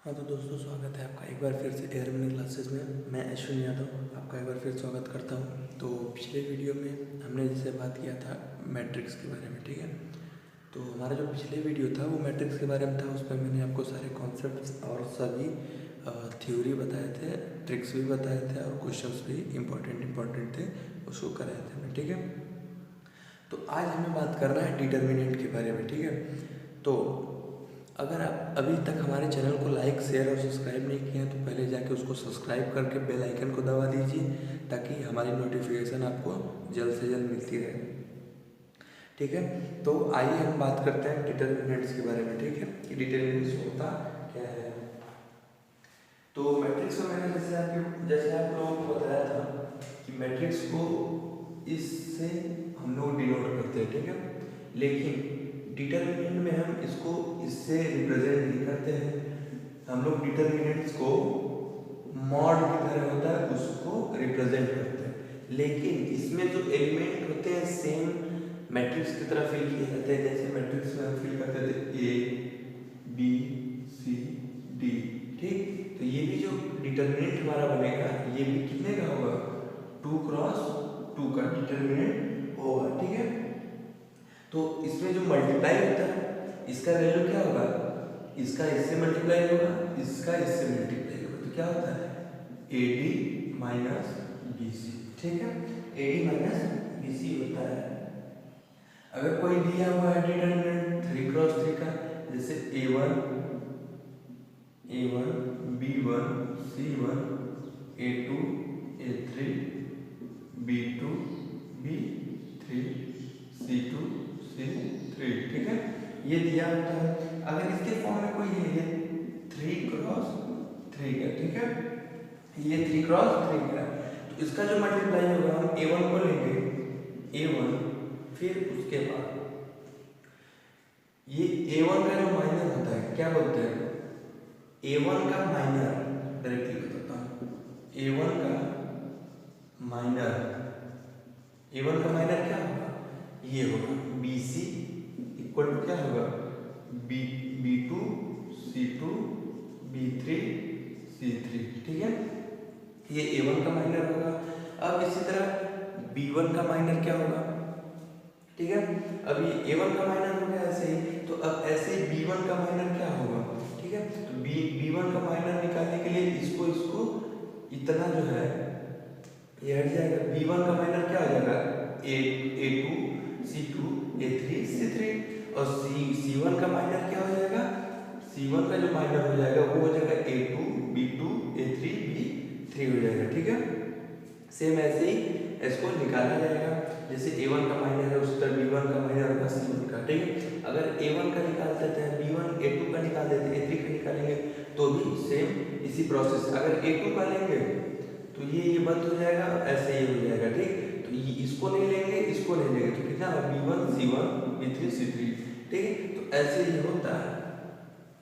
हाँ तो दोस्तों, स्वागत है आपका एक बार फिर से एयर मनी क्लासेस में। मैं अश्विन यादव आपका एक बार फिर स्वागत करता हूँ। तो पिछले वीडियो में हमने जिससे बात किया था मैट्रिक्स के बारे में, ठीक है। तो हमारा जो पिछले वीडियो था वो मैट्रिक्स के बारे में था। उस पर मैंने आपको सारे कॉन्सेप्ट्स और सभी थ्योरी बताए थे, ट्रिक्स भी बताए थे और क्वेश्चंस भी इम्पॉर्टेंट थे, उसको कराए थे हमने, ठीक है। तो आज हमें बात करना है डिटर्मिनेंट के बारे में, ठीक है। तो अगर आप अभी तक हमारे चैनल को लाइक, शेयर और सब्सक्राइब नहीं किए हैं तो पहले जाके उसको सब्सक्राइब करके बेल आइकन को दबा दीजिए ताकि हमारी नोटिफिकेशन आपको जल्द से जल्द मिलती रहे, ठीक है। तो आइए हम बात करते हैं डिटर्मिनेंट्स के बारे में, ठीक है, कि डिटर्मिनेंट्स होता क्या है। तो मैट्रिक्स को मैंने जैसे आप लोगों को बताया था कि मैट्रिक्स को इससे हम लोग डिनोट करते हैं, ठीक है। लेकिन डिटर्मिनेंट में हम इसको इससे रिप्रेजेंट नहीं करते हैं। हम लोग डिटर्मिनेंट्स को मॉड की तरह होता है उसको रिप्रेजेंट करते हैं, लेकिन इसमें जो एलिमेंट होते हैं सेम मैट्रिक्स की तरह फिल किए जाते हैं। जैसे मैट्रिक्स में हम फिल करते थे A B C D, ठीक। तो ये भी जो डिटर्मिनेंट हमारा बनेगा ये भी कितने का होगा, 2 क्रॉस 2 का डिटर्मिनेंट होगा, ठीक है। तो इसमें जो मल्टीप्लाई होता है इसका वैल्यू क्या होगा, इसका इससे मल्टीप्लाई होगा, इसका इससे मल्टीप्लाई होगा, तो क्या होता है AD माइनस BC, ठीक है। AD माइनस BC होता है। अगर कोई दिया हुआ है डिटर्मिनेंट 3 क्रॉस 3 का, जैसे A1 B1 C1 A2 A3 B2 B3 C2 C3, ठीक है। ये दिया होता है। अगर इसके फॉर्म में कोई है 3 क्रॉस 3 का, ठीक है, ये 3 क्रॉस 3 का, तो इसका जो मल्टीप्लाई होगा हम A1 को लेंगे, A1, फिर उसके बाद ये A1 का जो माइनर होता है क्या बोलते हैं, A1 का माइनर डायरेक्टली बताता हूँ। A1 का माइनर क्या होगा, ये होगा BC इक्वल टू क्या होगा B2 C2 B3 C3, ठीक है। ये A1 का माइनर होगा। अब इसी तरह B1 का माइनर क्या होगा, ठीक है। अब ये A1 का माइनर हो गया ऐसे ही, तो अब ऐसे ही B1 का माइनर क्या होगा, ठीक है। तो B1 का माइनर निकालने के लिए इसको इतना जो है ये हट जाएगा। B1 का माइनर क्या हो जाएगा A2 C2 A3 C3, और C1 का माइनर क्या हो जाएगा, C1 का जो माइनर हो जाएगा वो हो जाएगा A2 B2 A3 B3 हो जाएगा, ठीक है। सेम ऐसे ही इसको निकाला जाएगा। जैसे A1 का माइनर है उस तरह B1 का माइनर होगा C1 का, ठीक है। अगर A1 का निकाल देते हैं B1 A2 का निकाल देते हैं A3 का निकालेंगे तो भी सेम इसी प्रोसेस। अगर A2 का लेंगे तो ये बंद हो जाएगा, ऐसे ही हो जाएगा, ठीक। तो इसको नहीं लेंगे, इसको नहीं लेंगे, तो कितना B1 C1 B3 C3, ठीक है। तो ऐसे ही होता है।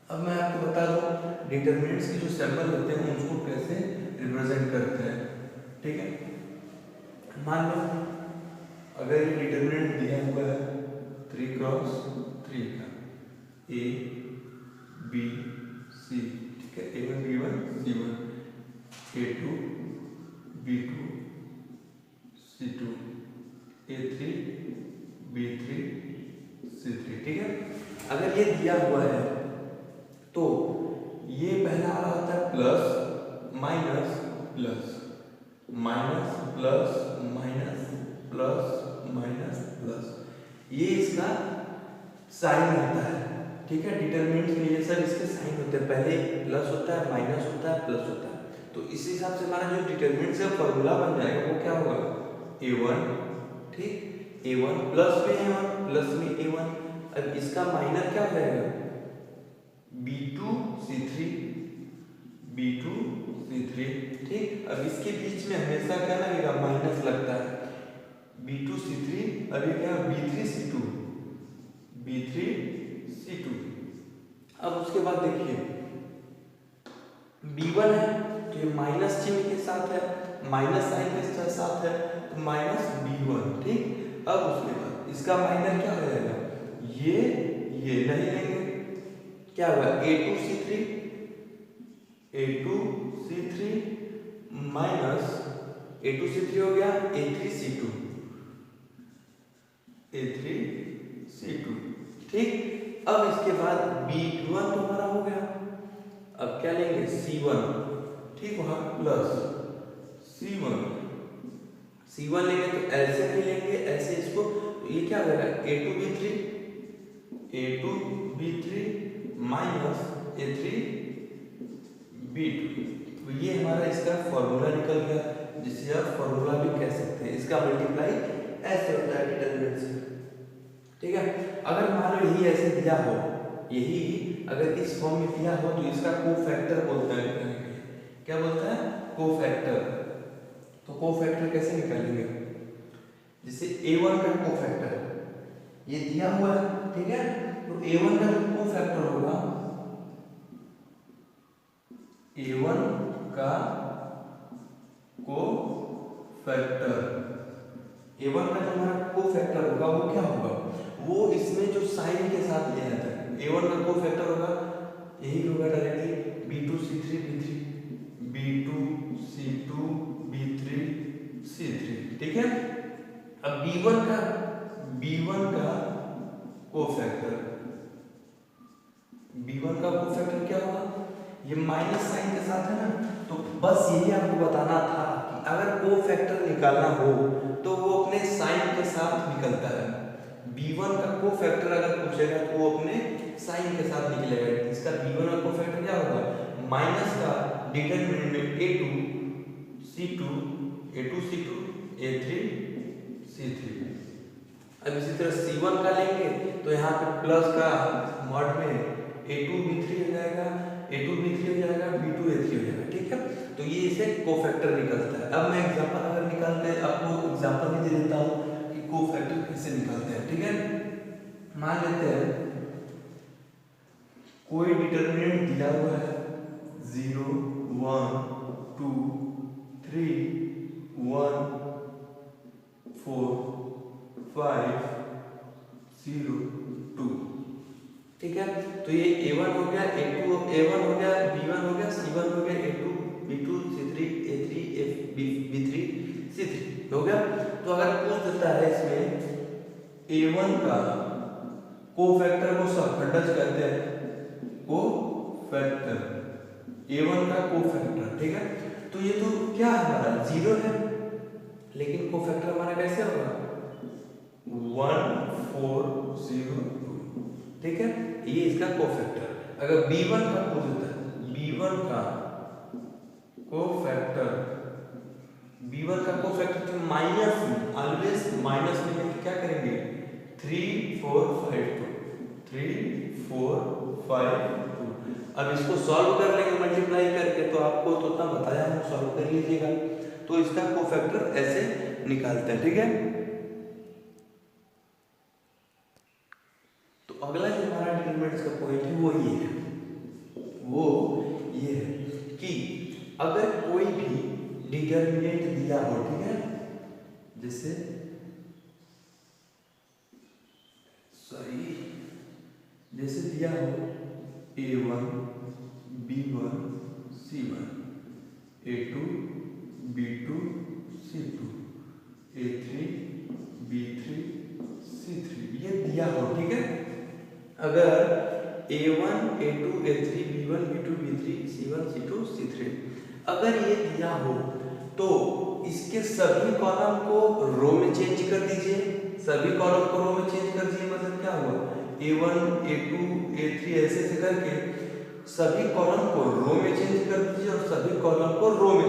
अब मैं आपको बता दूं डिटर्मिनेंट्स के जो सिंबल होते हैं उसको कैसे रिप्रेजेंट करते हैं, ठीक है। मान लो अगर ये डिटर्मिनेंट दिया हुआ है 3 क्रॉस 3 का A B C, ठीक है, A1 B1 C1 A2 B2 C2 A3 B3 C3, ठीक है। अगर ये दिया हुआ है तो ये पहला वाला होता है plus minus plus minus plus minus plus minus plus, ये इसका साइन होता है, ठीक है। डिटरमिनेंट में ये सब इसके साइन होते हैं, पहले प्लस होता है माइनस होता है प्लस होता है। तो इस हिसाब से हमारा जो डिटरमिनेंट से फॉर्मूला बन जाएगा वो क्या होगा A1, ठीक, A1 प्लस में A1 प्लस में A1। अब इसका माइनर क्या हो जाएगा B2 C3 B2 C3, ठीक। अब इसके बीच में हमेशा क्या लगेगा माइनस लगता है, B2 C3, अभी क्या B3 C2 B3 C2। अब उसके बाद देखिए B1 है तो ये माइनस चिन्ह के साथ है, माइनस साइन के साथ है, तो माइनस B1, ठीक। अब उसके बाद इसका माइनर क्या हो जाएगा, ये नहीं लेंगे, क्या होगा A2 C3 A2C3 minus A2C3 हो गया A3C2 ठीक। अब इसके बाद B1 तो हमारा हो गया, अब क्या लेंगे C1, ठीक, वहां प्लस C1 लेंगे तो ऐसे नहीं लेंगे, ऐसे इसको, तो ये क्या हो जाएगा A2B3 माइनस A3B2। तो ये हमारा इसका फॉर्मूला निकल गया, जिसे आप फॉर्मूला भी कह सकते हैं। इसका मल्टीप्लाई ऐसे होता है डिटरमिनेंट से, ठीक है। अगर मान लो यही ऐसे दिया हो, यही अगर इस फॉर्म में दिया हो तो इसका कोफैक्टर बोलता है, क्या बोलता है, कोफैक्टर। तो कोफैक्टर कैसे निकालेंगे, जैसे A1 का कोफैक्टर ये दिया हुआ है, ठीक है, तो A1 का जो कोफैक्टर होगा, A1 का कोफैक्टर, A1 का जो हमारा कोफैक्टर होगा वो क्या होगा, वो इसमें जो साइन के साथ ले आता है। A1 का कोफैक्टर होगा, यही होगा डायरेक्टली B2C3B3 B2C2B3C3, ठीक है। अब B1 का कोफैक्टर क्या होगा, ये माइनस साइन के साथ है ना, तो बस यही आपको बताना था कि अगर कोफैक्टर निकालना हो तो वो अपने साइन के साथ निकलता है। B1 का कोफैक्टर अगर पूछेगा तो वो अपने साइन के साथ निकलेगा। इसका B1 का कोफैक्टर क्या होगा, माइनस का डिटरमिनेंट में A2C2 A3C3। अब इसी तरह C1 का लेंगे तो यहाँ पे प्लस का मॉड में A2B3 हो जाएगा, B2A3 हो जाएगा, ठीक है। तो ये इसे कोफैक्टर निकलता है। अब मैं एग्जांपल अगर निकालते हैं, आपको एग्जांपल भी दे देता हूँ कि कोफैक्टर कैसे निकालते हैं, ठीक है। मान लेते हैं कोई डिटरमिनेंट दिया हुआ है 0 1 2 3 1 4 5 0 2, ठीक है। तो ये A1 हो गया, A1 हो गया, B1 हो गया, C1 हो गया, A2 B2 C3 A3 B3 C3 हो गया। तो अगर पूछ देता है इसमें A1 का कोफैक्टर को सब्ट्रैक्ट कहते हैं, कोफैक्टर A1 का कोफैक्टर, ठीक है। तो ये तो क्या है, हमारा 0 है, लेकिन कोफैक्टर हमारा कैसे होगा 1 4 0 2, ठीक है। ये इसका कोफैक्टर। अगर B1 का पूछ देता है, B1 का कोफैक्टर तो माइनस में, ऑलवेज माइनस में लेके क्या करेंगे 3 4 5 2 3 4 5 2। अब इसको सॉल्व कर लेंगे मल्टीप्लाई करके, तो आपको तो उतना बताया हूँ, सॉल्व कर लीजिएगा। तो इसका कोफैक्टर ऐसे निकालते हैं, ठीक है। तो अगला जो हमारा डिटरमिनेंट्स का पॉइंट है वो ये है कि अगर कोई भी डिटरमिनेंट दिया हो, ठीक है, जैसे दिया हो A1 B1 C1 A2 B2 C2 A3 B3 C3, ये दिया हो, ठीक है। अगर A1 A2 A3 B1 B2 B3 C1 C2 C3 अगर ये दिया हो तो इसके सभी कॉलम को रो में चेंज कर दीजिए, मतलब क्या हुआ A1 A2 A3 ऐसे करके सभी कॉलम को रो में चेंज कर दीजिए और सभी कॉलम को रो में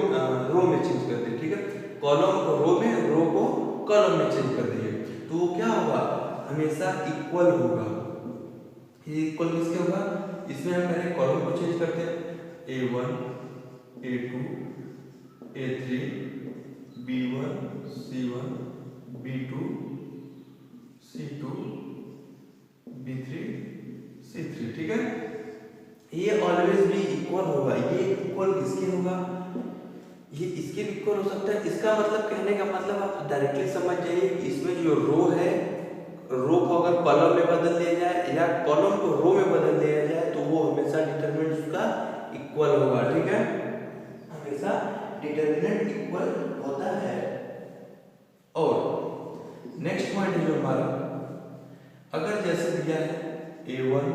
चेंज कर दीजिए, ठीक है। कॉलम को रो में, रो को कॉलम में चेंज कर दीजिए, तो वो क्या होगा, हमेशा इक्वल होगा। ये इक्वल किसके होगा, इसमें हम पहले कॉलम को चेंज करते हैं, A1 A2 A3 B1 C1 B2 C2 B3 C3, ठीक है। ये ऑलवेज भी इक्वल होगा। ये इक्वल किसके होगा, ये इसके भी इक्वल हो सकता है। इसका मतलब, कहने का मतलब आप डायरेक्टली समझ जाइए, इसमें जो रो है, रो को अगर कॉलम में बदल दिया जाए या कॉलम को रो में बदल दिया जाए तो वो हमेशा डिटरमिनेंट उसका इक्वल होगा, ठीक है, हमेशा डिटर्मिनेंट इक्वल होता है। और नेक्स्ट पॉइंट है जो हमारा, अगर जैसे दिया है A1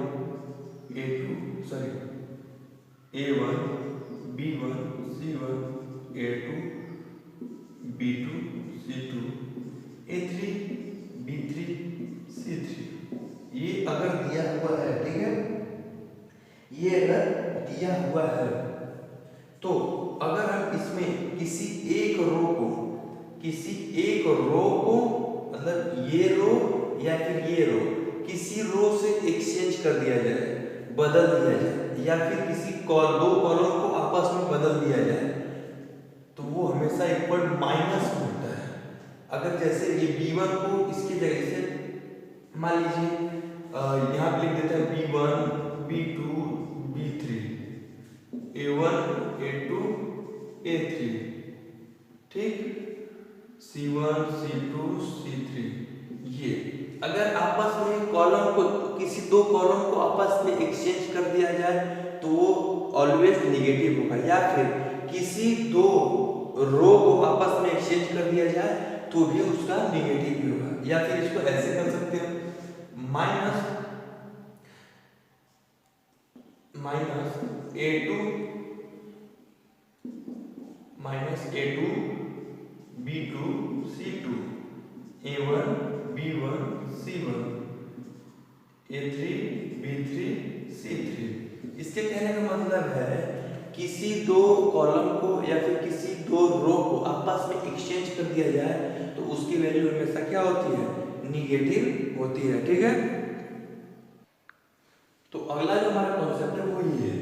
B1 C1 A2 B2 C2 A3 B3 C3, ये अगर दिया हुआ है, ठीक है, ये अगर दिया हुआ है तो अगर हम इसमें किसी एक रो को मतलब ये रो या फिर ये रो, किसी रो से एक्सचेंज कर दिया जाए, बदल दिया जाए, या फिर किसी दो कॉलम को आपस में बदल दिया जाए, तो वो हमेशा इक्वल माइनस में होता है। अगर जैसे ये B1 को इसकी जगह से मान लीजिए यहाँ पे लिख देते हैं B1 B2 B3 A1 A2 A3, ठीक, C1 C2 C3, ये अगर आपस में कॉलम को, किसी दो कॉलम को आपस में एक्सचेंज कर दिया जाए तो वो ऑलवेज निगेटिव होगा, या फिर किसी दो रो को आपस में एक्सचेंज कर दिया जाए तो भी उसका निगेटिव ही होगा। या फिर इसको ऐसे कर सकते हैं minus A2 B2 C2 A1 B1 C1 A3 B3 C3। इसके कहने का मतलब है किसी दो कॉलम को या फिर किसी दो रो को आपस में एक्सचेंज कर दिया जाए तो उसकी वैल्यू हमेशा क्या होती है, निगेटिव होती है, ठीक है। तो अगला जो हमारा कॉन्सेप्ट है वो ये है,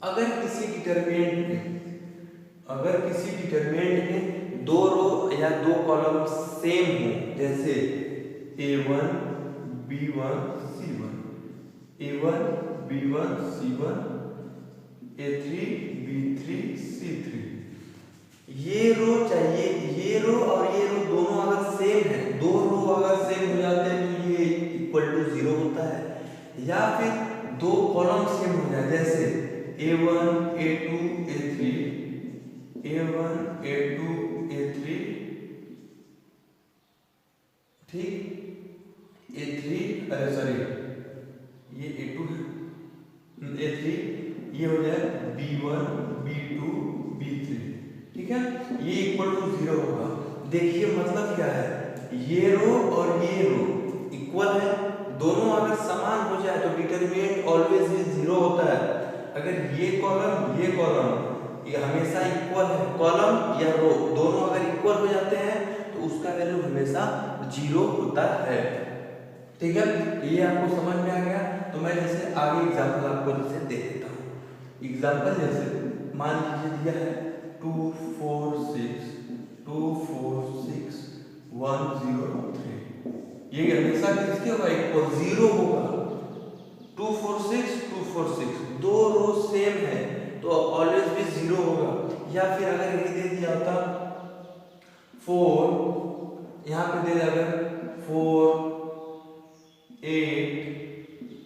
अगर किसी डिटरमिनेंट में दो रो या दो कॉलम सेम हो, जैसे A1 B1 C1 A1 B1 C1 A3 B3 C3, ये रो चाहिए, ये रो और ये रो दोनों अगर सेम है, दो रो अगर सेम हो जाते हैं तो ये इक्वल टू 0 होता है, या फिर दो कॉलम सेम हो जाए, जैसे A1 A2 A3 A1 A2 A3, ठीक, A3 अरे सॉरी ये A2 है, A3 ये हो जाए B1 B2 B3, ठीक है, ये इक्वल टू 0 होगा। देखिए मतलब क्या है, ये रो और ये रो इक्वल है, दोनों अगर समान हो जाए तो डिटरमिनेंट ऑलवेज भी 0 होता है। अगर ये कॉलम ये हमेशा इक्वल है, कॉलम या रो दोनों अगर इक्वल हो जाते हैं तो उसका वैल्यू हमेशा 0 होता है, ठीक है। ये आपको समझ में आ गया, तो मैं जैसे आगे एग्जांपल आपको जैसे दे देता हूँ। एग्जांपल जैसे मान लीजिए दिया है 2 4 6 1 0 3, ये हमेशा किसके होगा, इक्वल 0 होगा। 2 4 6 दो रो सेम है तो ऑलवेज भी 0 होगा। या फिर अगर ये दे दिया होता 4, यहाँ पे दे दिया अगर 4 8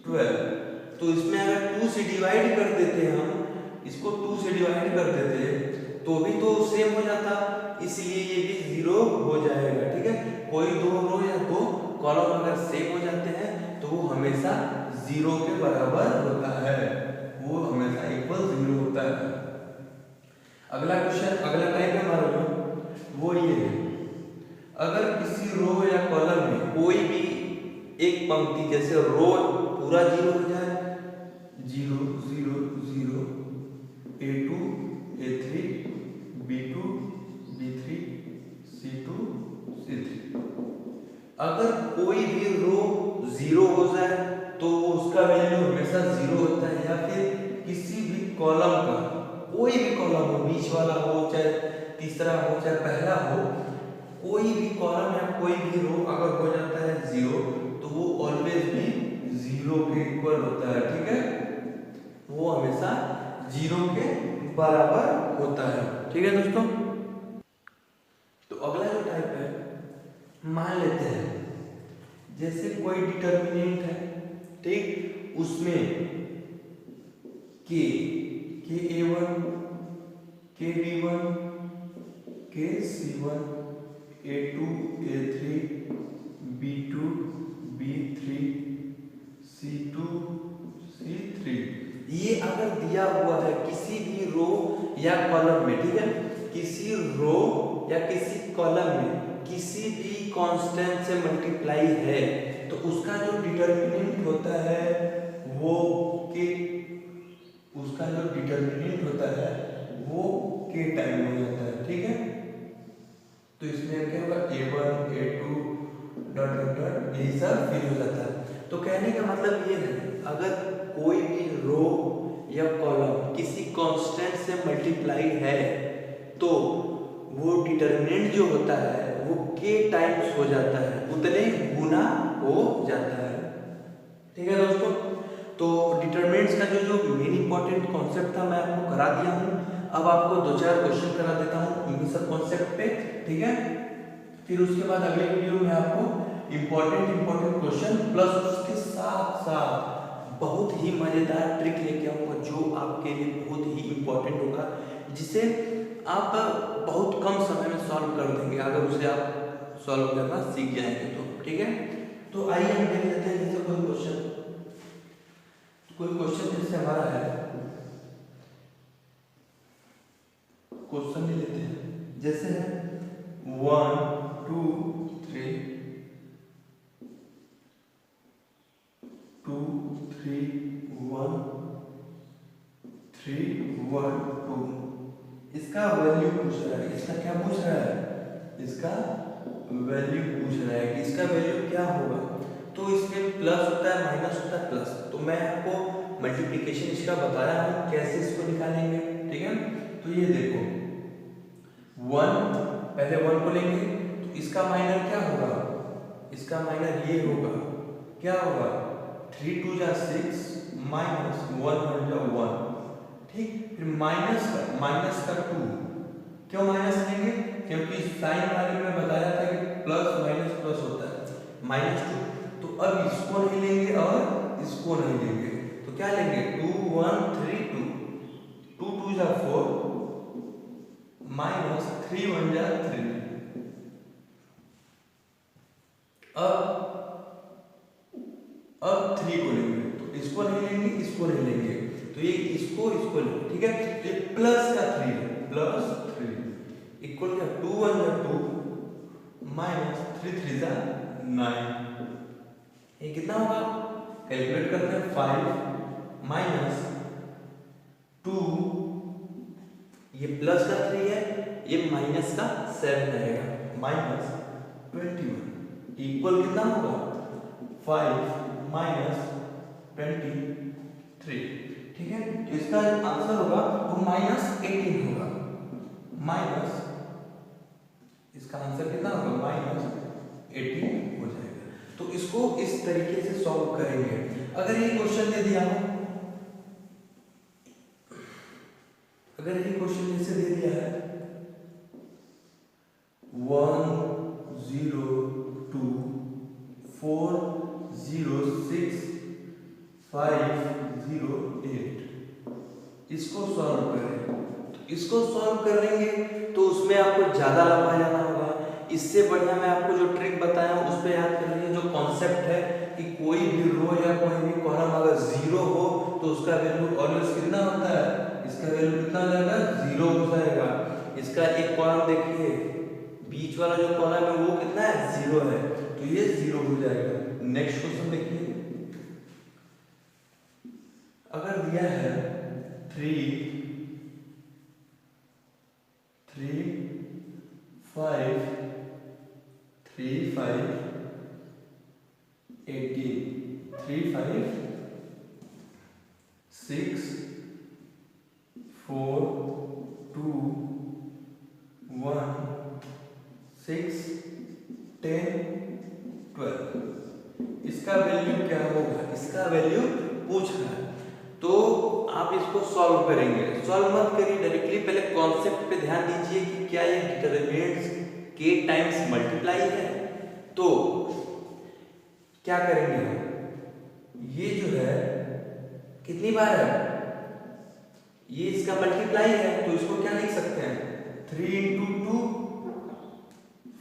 12, तो इसमें अगर 2 से डिवाइड कर देते हम, इसको 2 से डिवाइड कर देते तो भी तो सेम हो जाता, इसलिए ये भी 0 हो जाएगा, ठीक है। कोई दो रो या दो कॉलम अगर सेम हो जाते हैं तो वो हमेशा 0 के बराबर होता है, वो हमेशा इक्वल 0 होता है। अगला क्वेश्चन, अगला टाइप है हमारा जो वो ये है, अगर किसी रो या कॉलम में कोई भी एक पंक्ति, जैसे रो पूरा 0 हो जाए, 0 0 0 A2 A3 B2 B3 C2 C3, अगर कोई भी रो 0 हो जाए तो उसका वैल्यू हमेशा 0 होता है। या फिर किसी भी कॉलम का, कोई भी कॉलम हो, बीच वाला हो चाहे तीसरा हो चाहे पहला हो, कोई भी कॉलम या कोई भी रो अगर हो जाता है 0 तो वो ऑलवेज भी 0 के इक्वल होता है, ठीक है, वो हमेशा 0 के बराबर होता है, ठीक है दोस्तों। तो अगला जो टाइप है, मान लेते हैं जैसे कोई डिटर्मिनेंट है, ठीक, उसमें k KA1 KB1 KC1 A2 A3 B2 B3 C2 C3। ये अगर दिया हुआ है किसी भी रो या कॉलम में, ठीक है, किसी रो या किसी कॉलम में किसी भी कांस्टेंट से मल्टीप्लाई है तो उसका जो डिटरमिनेंट होता है वो के, उसका जो डिटरमिनेंट होता है वो के टाइम हो जाता है, ठीक है। तो इसमें क्या होगा A1 A2 dot dot dot यही सब फिल हो जाता है। तो कहने का मतलब ये है अगर कोई भी रो या कॉलम किसी कांस्टेंट से मल्टीप्लाई है तो वो डिटरमिनेंट जो होता है वो के टाइम्स हो जाता है, उतने गुना हो जाता है, ठीक है दोस्तों। तो डिटरमिनेंट्स का जो मेन इंपॉर्टेंट कॉन्सेप्ट था मैं आपको करा दिया हूँ। अब आपको 2-4 क्वेश्चन करा देता हूँ इन्हीं सब कॉन्सेप्ट पे, ठीक है। फिर उसके बाद अगले वीडियो में आपको इंपॉर्टेंट क्वेश्चन प्लस उसके साथ साथ बहुत ही मजेदार ट्रिक लेके आऊँगा जो आपके लिए बहुत ही इंपॉर्टेंट होगा, जिसे आप बहुत कम समय में सॉल्व कर देंगे अगर उसे आप सॉल्व करना सीख जाएंगे तो, ठीक है। तो आइए हम देख लेते हैं जैसे कोई क्वेश्चन जैसे हमारा है, क्वेश्चन ले लेते हैं जैसे है 1 2 3 2 3 1 3 1 2। इसका वैल्यू पूछ रहा है, इसका क्या पूछ रहा है, इसका वैल्यू पूछ रहा है कि इसका वैल्यू क्या होगा। तो इसमें प्लस होता है माइनस होता है प्लस, तो मैं आपको मल्टीप्लिकेशन इसका बताया हूँ कैसे इसको निकालेंगे, ठीक है। तो ये देखो 1, पहले 1 को लेंगे तो इसका माइनर क्या होगा, इसका माइनर ये होगा, क्या होगा 3 2 जा 6 माइनस 1 1 जा 1, ठीक। फिर माइनस का 2, क्यों माइनस लेंगे, क्योंकि साइन वाले में बताया था कि प्लस माइनस प्लस होता है -2। तो अब इसको नहीं लेंगे और इसको नहीं लेंगे, तो क्या लेंगे 2 1 3 2 2 2 जा 4 माइनस 3 1 जा 3। अब 3 को लेंगे तो इसको नहीं लेंगे इसको नहीं लेंगे, तो ये इसको लेंगे, ठीक है। तो ये प्लस का 3 है, प्लस 3 इक्वल क्या 2 1 जा 2 माइनस 3 3 जा 9। ये कितना होगा, कैलकुलेट करते हैं 5 माइनस 2, ये प्लस का 3 है, ये माइनस का 7 रहेगा, माइनस 21 इक्वल कितना होगा 5 माइनस 23, ठीक है। तो इसका आंसर होगा वो -18 होगा, माइनस इसका आंसर कितना होगा -18 हो जाएगा। तो इसको इस तरीके से सॉल्व करेंगे। अगर ये क्वेश्चन दे दिया हो, अगर ये क्वेश्चन जैसे दे दिया है 1 0 2 4 0 6 5 0 8, इसको सॉल्व करें। तो इसको सॉल्व करेंगे तो उसमें आपको ज्यादा लंबा जाना होगा। इससे बढ़िया मैं आपको जो ट्रिक बताया हूँ उस पर याद कर लीजिए। जो कॉन्सेप्ट है कि कोई भी रो या कोई भी कॉलम अगर 0 हो तो उसका वैल्यू ऑलवेज कितना होता है, इसका वैल्यू कितना हो जाएगा 0 हो जाएगा। इसका एक कॉलम देखिए, बीच वाला जो कॉलम है वो कितना है 0 है, तो ये 0 हो जाएगा। नेक्स्ट क्वेश्चन देखिए, अगर दिया है 3 5 3 5 18 3 5 6 4 2 1 6 10 12, इसका वैल्यू क्या होगा, इसका वैल्यू पूछ रहा है। तो आप इसको सॉल्व करेंगे, सॉल्व मत करिए डायरेक्टली, पहले कॉन्सेप्ट पे ध्यान दीजिए कि क्या ये डिटरमिनेंट्स के टाइम्स मल्टीप्लाई है। तो क्या करेंगे हम, ये जो है कितनी बार है, ये इसका मल्टीप्लाई है तो इसको क्या लिख सकते हैं 3 इंटू 2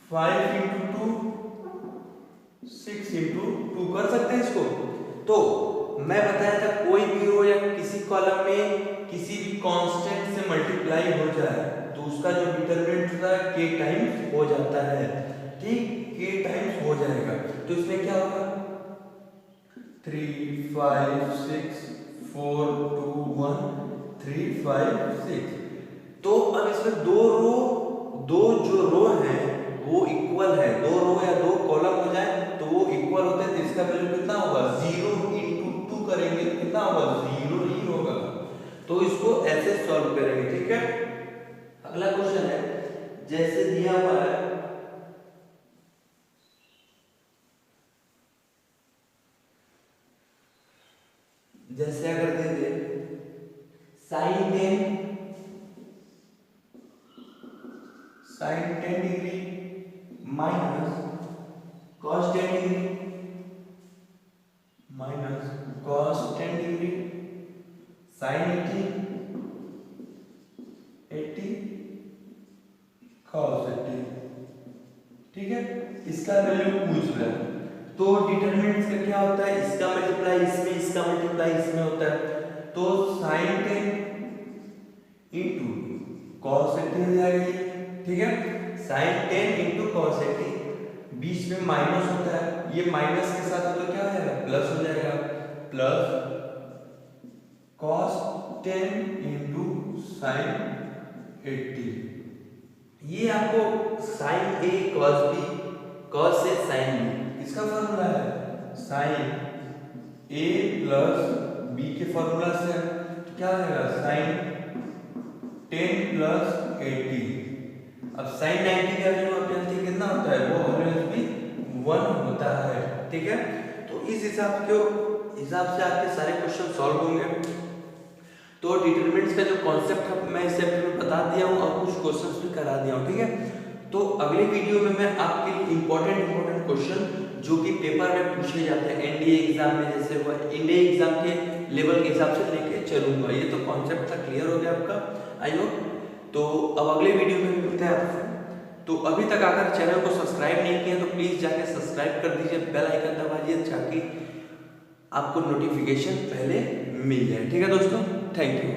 5 इंटू 2 6 इंटू 2 कर सकते हैं इसको। तो मैं बताया था कोई भी रो या किसी कॉलम में किसी भी कांस्टेंट से मल्टीप्लाई हो जाए तो उसका जो डिटरमिनेंट होता है k टाइम्स हो जाता है, ठीक, k टाइम्स हो जाएगा। तो इसमें क्या होगा 3 5 6 4 2 1 3 5 6। तो अब इसमें दो जो रो है वो इक्वल है, दो रो या दो कॉलम हो जाए तो वो इक्वल होते हैं तो इसका वैल्यू कितना होगा 0 इंटू 2 करेंगे तो कितना होगा 0 ही होगा। तो इसको ऐसे सॉल्व करेंगे, ठीक है। अगला क्वेश्चन है जैसे दिया हुआ है जैसे अगर दे दे sin 10 degree minus cos 10 degree minus cos 10 degree sin 80 cos 80, ठीक है। इसका वैल्यू पूछ रहा है तो डिटरमिनेंट्स का क्या होता है इसका मल्टीप्लाई इसमें इसका मल्टीप्लाई इसमें होता है तो sin 10 इंटू cos 80 हो जाएगा, ठीक है। sin 10 इंटू cos 80 बीच में माइनस होता है, ये माइनस के साथ तो क्या हो जाएगा प्लस हो जाएगा, प्लस cos 10 इंटू sin 80। ये आपको sin A cos B cos से sin B इसका फॉर्मूला है sin A प्लस B के फॉर्मूला से क्या हो जाएगा sin 10 प्लस 80। अब sin 90 का वैल्यू आप जानते हैं कितना होता है, वो ऑलवेज भी 1 होता है, ठीक है। तो इस हिसाब से आपके सारे क्वेश्चन सॉल्व होंगे। तो डिटरमिनेंट्स का जो कॉन्सेप्ट है मैं इस चैप्टर में बता दिया हूँ और कुछ क्वेश्चंस भी करा दिया हूँ, ठीक है। तो अगले वीडियो में मैं आपके लिए इंपॉर्टेंट क्वेश्चन जो कि पेपर में पूछे जाते हैं एनडीए एग्जाम में जैसे हुआ इंडिया एग्जाम के लेवल के हिसाब से लेके चलूंगा। ये तो कॉन्सेप्ट था, क्लियर हो गया आपका आई होप। तो अब अगले वीडियो में मिलते हैं आपसे। तो अभी तक अगर चैनल को सब्सक्राइब नहीं किया तो प्लीज़ जाके सब्सक्राइब कर दीजिए, बेल आइकन दबाइए ताकि आपको नोटिफिकेशन पहले मिल जाए, ठीक है दोस्तों। Thank you.